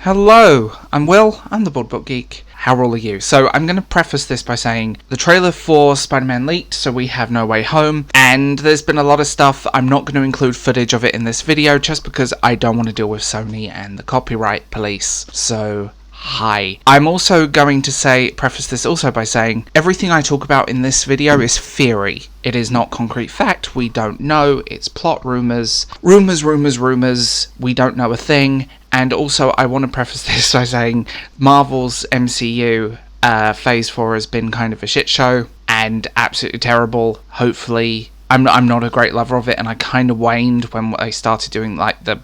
Hello, I'm Will, I'm the Board Book Geek. How are all of you? So I'm going to preface this by saying the trailer for Spider-Man leaked, so we have No Way Home, and there's been a lot of stuff. I'm not going to include footage of it in this video just because I don't want to deal with Sony and the copyright police. So hi. I'm also going to preface this also by saying everything I talk about in this video is theory. It is not concrete fact. We don't know. It's plot rumors. Rumors. We don't know a thing. And also, I want to preface this by saying Marvel's MCU Phase 4 has been kind of a shit show and absolutely terrible. Hopefully, I'm not a great lover of it, and I kind of waned when they started doing like the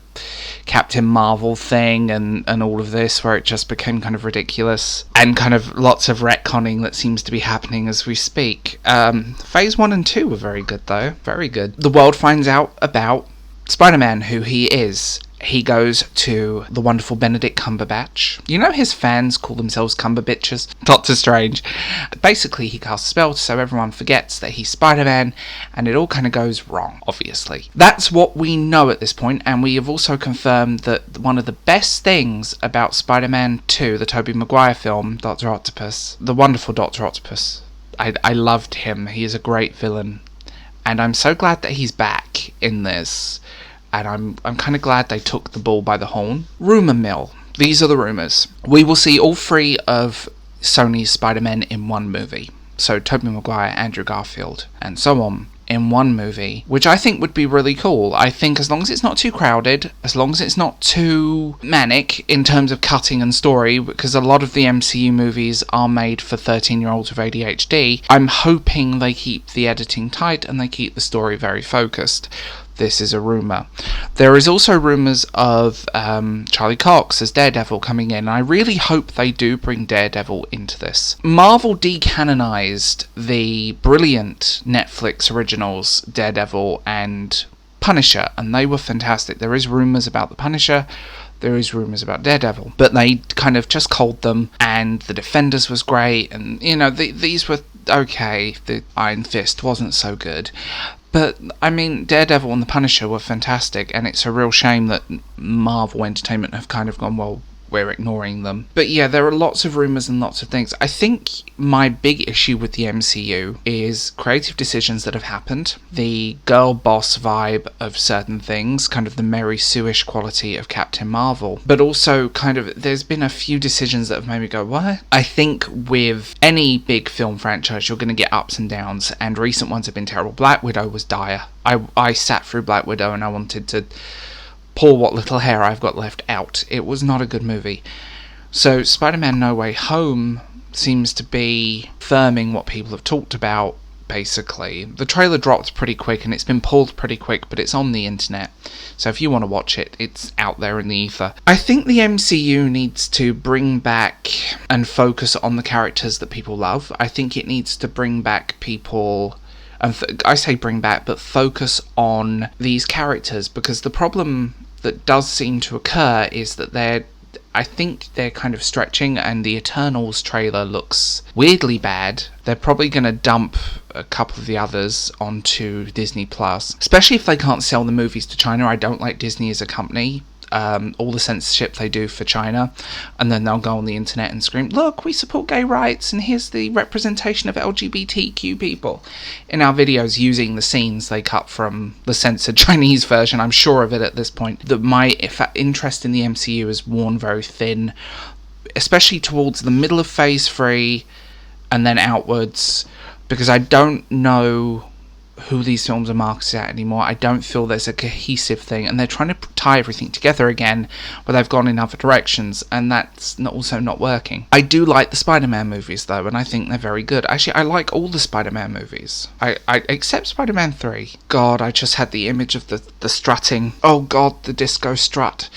Captain Marvel thing and all of this, where it just became kind of ridiculous and kind of lots of retconning that seems to be happening as we speak. Phase 1 and 2 were very good, though. Very good. The world finds out about Spider-Man, who he is. He goes to the wonderful Benedict Cumberbatch. You know his fans call themselves Cumberbitches? Doctor Strange. Basically, he casts a spell so everyone forgets that he's Spider-Man, and it all kind of goes wrong, obviously. That's what we know at this point, and we have also confirmed that one of the best things about Spider-Man 2, the Tobey Maguire film, Dr. Octopus, the wonderful Dr. Octopus, I loved him. He is a great villain, and I'm so glad that he's back in this. And I'm kind of glad they took the bull by the horn. Rumour mill. These are the rumours. We will see all three of Sony's Spider-Men in one movie. So Tobey Maguire, Andrew Garfield, and so on in one movie, which I think would be really cool. I think as long as it's not too crowded, as long as it's not too manic in terms of cutting and story, because a lot of the MCU movies are made for 13-year-olds with ADHD, I'm hoping they keep the editing tight and they keep the story very focused. This is a rumour. There is also rumours of Charlie Cox as Daredevil coming in. I really hope they do bring Daredevil into this. Marvel decanonised the brilliant Netflix originals Daredevil and Punisher, and they were fantastic. There is rumours about the Punisher. There is rumours about Daredevil, but they kind of just culled them, and the Defenders was great, and you know these were okay. The Iron Fist wasn't so good. But, I mean, Daredevil and the Punisher were fantastic, and it's a real shame that Marvel Entertainment have kind of gone, well, we're ignoring them. But yeah, there are lots of rumours and lots of things. I think my big issue with the MCU is creative decisions that have happened, the girl boss vibe of certain things, kind of the Mary Sue-ish quality of Captain Marvel, but also kind of, there's been a few decisions that have made me go, what? I think with any big film franchise, you're going to get ups and downs, and recent ones have been terrible. Black Widow was dire. I sat through Black Widow and I wanted to pour what little hair I've got left out. It was not a good movie. So Spider-Man No Way Home seems to be firming what people have talked about, basically. The trailer dropped pretty quick and it's been pulled pretty quick, but it's on the internet. So if you want to watch it, it's out there in the ether. I think the MCU needs to bring back and focus on the characters that people love. I think it needs to bring back people... I say bring back, but focus on these characters, because the problem that does seem to occur is that I think they're kind of stretching, and the Eternals trailer looks weirdly bad. They're probably going to dump a couple of the others onto Disney+, especially if they can't sell the movies to China. I don't like Disney as a company. All the censorship they do for China, and then they'll go on the internet and scream, look, we support gay rights, and here's the representation of LGBTQ people in our videos, using the scenes they cut from the censored Chinese version. I'm sure of it at this point. My interest in the MCU is worn very thin, especially towards the middle of Phase 3 and then outwards, because I don't know who these films are marketed at anymore. I don't feel there's a cohesive thing, and they're trying to tie everything together again, but they've gone in other directions, and that's also not working. I do like the Spider-Man movies, though, and I think they're very good. Actually, I like all the Spider-Man movies. I except Spider-Man 3. God, I just had the image of the strutting. Oh God, the disco strut.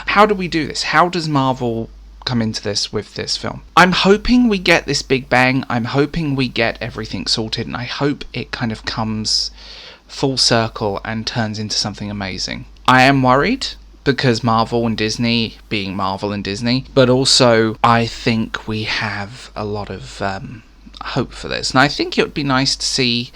How do we do this? How does Marvel come into this with this film? I'm hoping we get this big bang. I'm hoping we get everything sorted, and I hope it kind of comes full circle and turns into something amazing. I am worried because Marvel and Disney being Marvel and Disney, but also I think we have a lot of hope for this, and I think it would be nice to see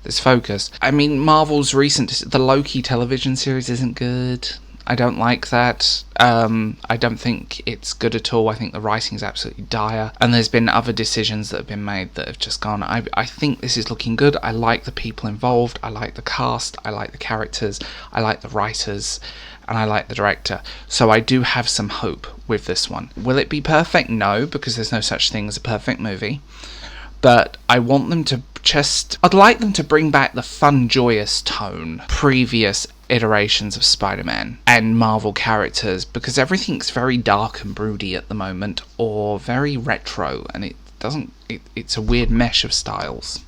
this focus. I mean, Marvel's recent, the Loki television series isn't good. I don't like that. I don't think it's good at all. I think the writing is absolutely dire. And there's been other decisions that have been made that have just gone, I think this is looking good. I like the people involved. I like the cast. I like the characters. I like the writers. And I like the director. So I do have some hope with this one. Will it be perfect? No, because there's no such thing as a perfect movie. But I want them to I'd like them to bring back the fun, joyous tone previous iterations of Spider-Man and Marvel characters, because everything's very dark and broody at the moment, or very retro, and it's a weird mesh of styles.